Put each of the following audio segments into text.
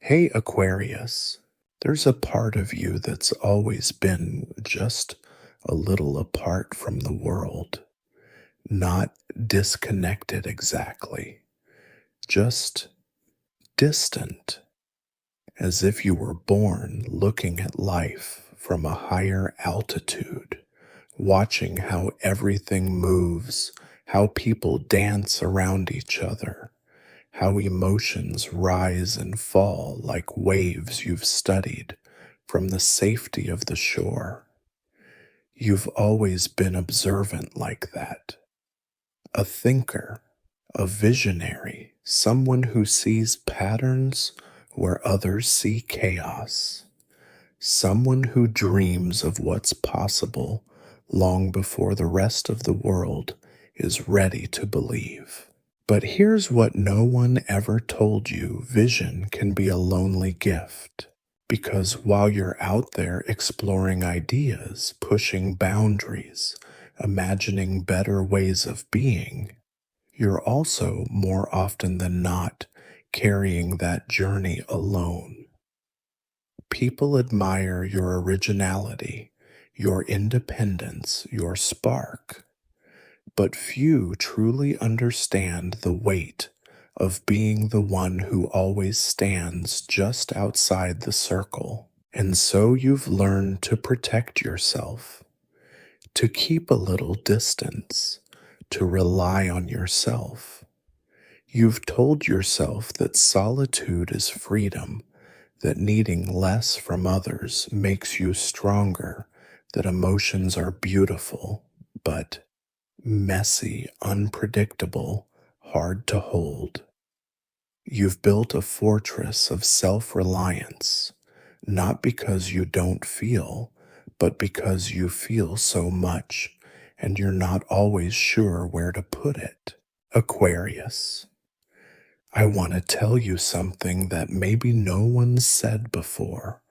Hey Aquarius, there's a part of you that's always been just a little apart from the world, not disconnected exactly, just distant, as if you were born looking at life from a higher altitude, watching how everything moves, how people dance around each other, how emotions rise and fall like waves you've studied from the safety of the shore. You've always been observant like that, a thinker, a visionary, someone who sees patterns where others see chaos, someone who dreams of what's possible long before the rest of the world is ready to believe. But here's what no one ever told you: vision can be a lonely gift. Because while you're out there exploring ideas, pushing boundaries, imagining better ways of being, you're also, more often than not, carrying that journey alone. People admire your originality, your independence, your spark. But few truly understand the weight of being the one who always stands just outside the circle. And so you've learned to protect yourself, to keep a little distance, to rely on yourself. You've told yourself that solitude is freedom, that needing less from others makes you stronger, that emotions are beautiful, but messy, unpredictable, hard to hold. You've built a fortress of self-reliance, not because you don't feel, but because you feel so much and you're not always sure where to put it. Aquarius, I want to tell you something that maybe no one's said before,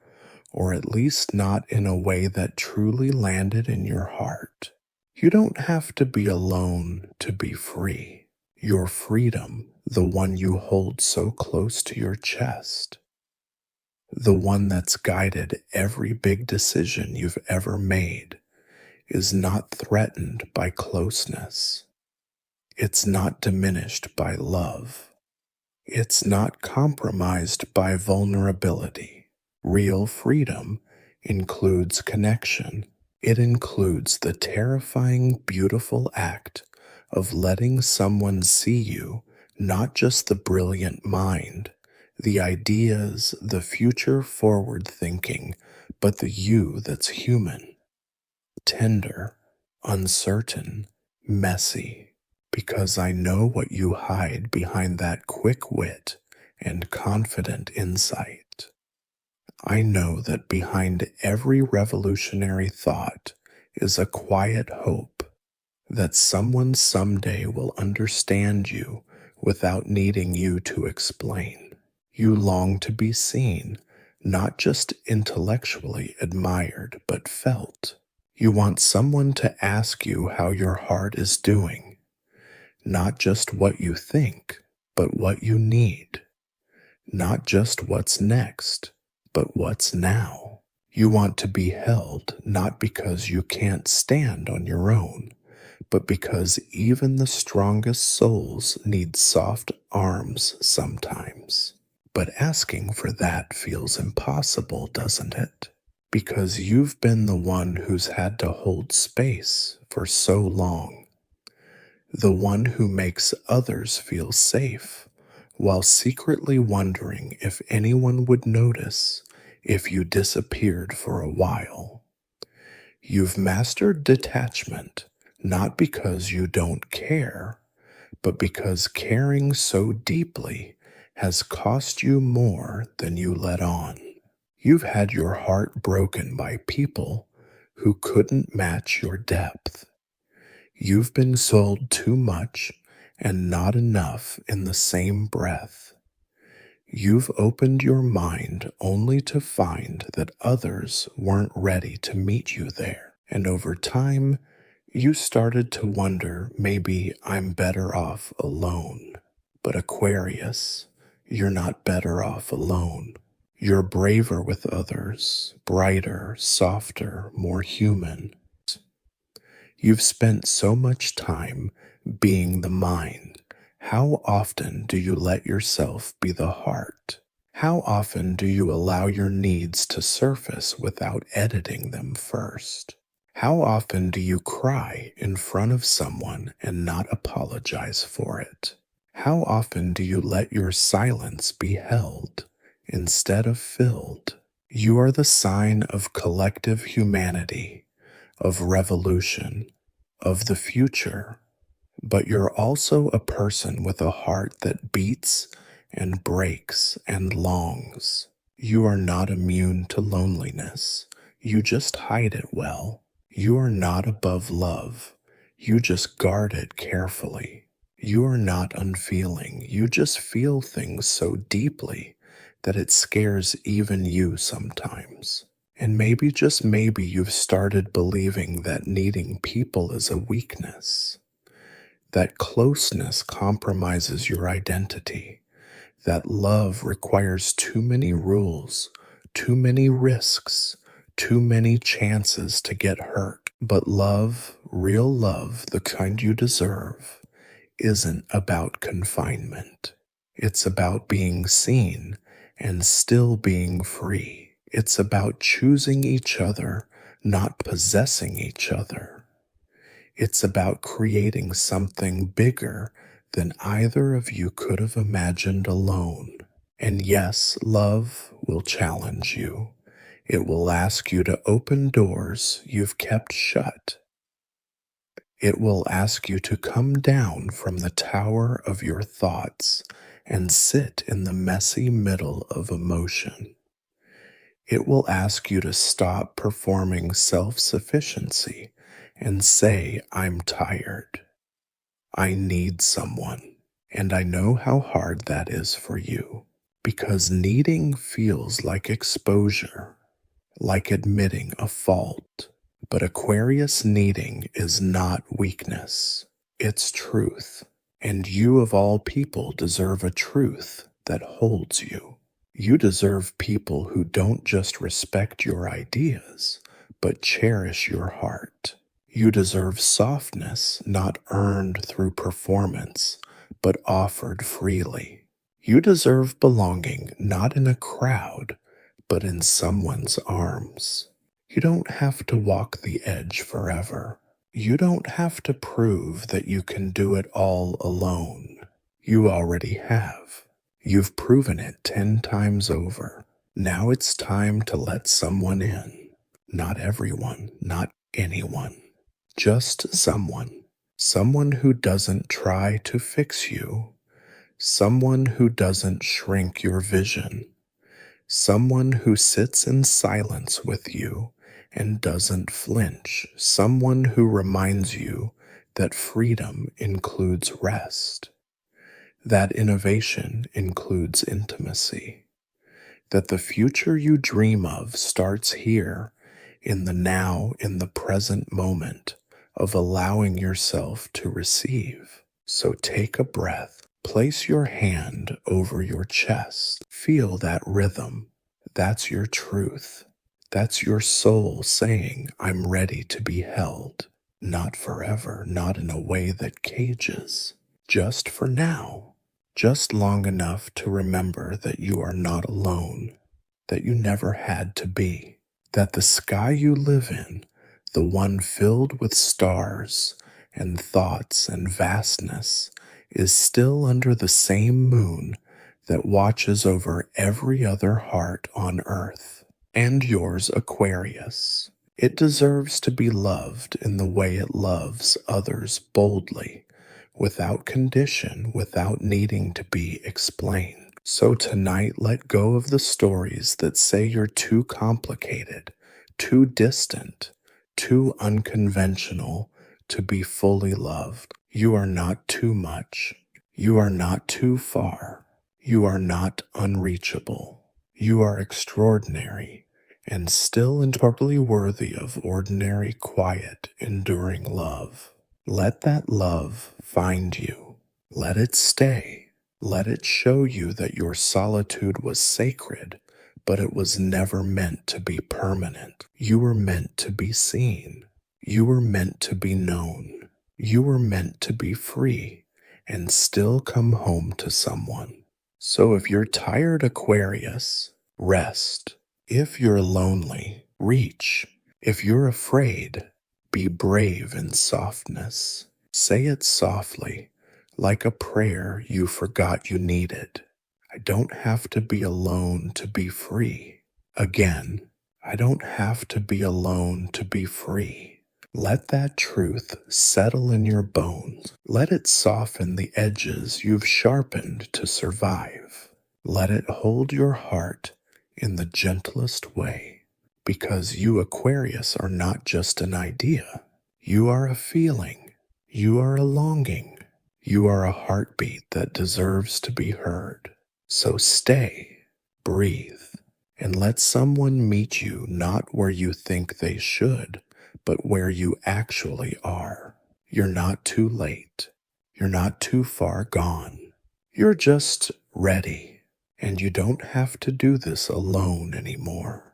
or at least not in a way that truly landed in your heart. You don't have to be alone to be free. Your freedom, the one you hold so close to your chest, the one that's guided every big decision you've ever made, is not threatened by closeness. It's not diminished by love. It's not compromised by vulnerability. Real freedom includes connection. It includes the terrifying, beautiful act of letting someone see you, not just the brilliant mind, the ideas, the future forward thinking, but the you that's human, tender, uncertain, messy. Because I know what you hide behind that quick wit and confident insight. I know that behind every revolutionary thought is a quiet hope that someone someday will understand you without needing you to explain. You long to be seen, not just intellectually admired, but felt. You want someone to ask you how your heart is doing, not just what you think, but what you need. Not just what's next, but what's now. You want to be held, not because you can't stand on your own, but because even the strongest souls need soft arms sometimes. But asking for that feels impossible, doesn't it? Because you've been the one who's had to hold space for so long. The one who makes others feel safe, while secretly wondering if anyone would notice if you disappeared for a while. You've mastered detachment, not because you don't care, but because caring so deeply has cost you more than you let on. You've had your heart broken by people who couldn't match your depth. You've been sold too much and not enough in the same breath. You've opened your mind only to find that others weren't ready to meet you there. And over time, you started to wonder, maybe I'm better off alone. But Aquarius, you're not better off alone. You're braver with others, brighter, softer, more human. You've spent so much time being the mind. How often do you let yourself be the heart? How often do you allow your needs to surface without editing them first? How often do you cry in front of someone and not apologize for it? How often do you let your silence be held instead of filled? You are the sign of collective humanity, of revolution, of the future, but you're also a person with a heart that beats and breaks and longs. You are not immune to loneliness. You just hide it well. You are not above love. You just guard it carefully. You are not unfeeling. You just feel things so deeply that it scares even you sometimes. And maybe, just maybe, you've started believing that needing people is a weakness, that closeness compromises your identity, that love requires too many rules, too many risks, too many chances to get hurt. But love, real love, the kind you deserve, isn't about confinement. It's about being seen and still being free. It's about choosing each other, not possessing each other. It's about creating something bigger than either of you could have imagined alone. And yes, love will challenge you. It will ask you to open doors you've kept shut. It will ask you to come down from the tower of your thoughts and sit in the messy middle of emotion. It will ask you to stop performing self-sufficiency and say, I'm tired. I need someone. And I know how hard that is for you, because needing feels like exposure, like admitting a fault. But Aquarius needing is not weakness, it's truth. And you, of all people, deserve a truth that holds you. You deserve people who don't just respect your ideas, but cherish your heart. You deserve softness not earned through performance, but offered freely. You deserve belonging not in a crowd, but in someone's arms. You don't have to walk the edge forever. You don't have to prove that you can do it all alone. You already have. You've proven it 10 times over. Now it's time to let someone in. Not everyone, not anyone. Just someone. Someone who doesn't try to fix you. Someone who doesn't shrink your vision. Someone who sits in silence with you and doesn't flinch. Someone who reminds you that freedom includes rest, that innovation includes intimacy, that the future you dream of starts here, in the now, in the present moment of allowing yourself to receive. So take a breath. Place your hand over your chest. Feel that rhythm. That's your truth. That's your soul saying, I'm ready to be held. Not forever, not in a way that cages. Just for now. Just long enough to remember that you are not alone. That you never had to be. That the sky you live in, the one filled with stars and thoughts and vastness, is still under the same moon that watches over every other heart on earth. And yours, Aquarius. It deserves to be loved in the way it loves others boldly, without condition, without needing to be explained. So tonight, let go of the stories that say you're too complicated, too distant, too unconventional to be fully loved. You are not too much. You are not too far. You are not unreachable. You are extraordinary and still entirely worthy of ordinary, quiet, enduring love. Let that love find you. Let it stay. Let it show you that your solitude was sacred, but it was never meant to be permanent. You were meant to be seen. You were meant to be known. You were meant to be free and still come home to someone. So if you're tired, Aquarius, rest. If you're lonely, reach. If you're afraid, be brave in softness. Say it softly, like a prayer you forgot you needed. I don't have to be alone to be free. Again, I don't have to be alone to be free. Let that truth settle in your bones. Let it soften the edges you've sharpened to survive. Let it hold your heart in the gentlest way, because you, Aquarius, are not just an idea. You are a feeling. You are a longing. You are a heartbeat that deserves to be heard. So stay, breathe, and let someone meet you not where you think they should, but where you actually are. You're not too late. You're not too far gone. You're just ready, and you don't have to do this alone anymore.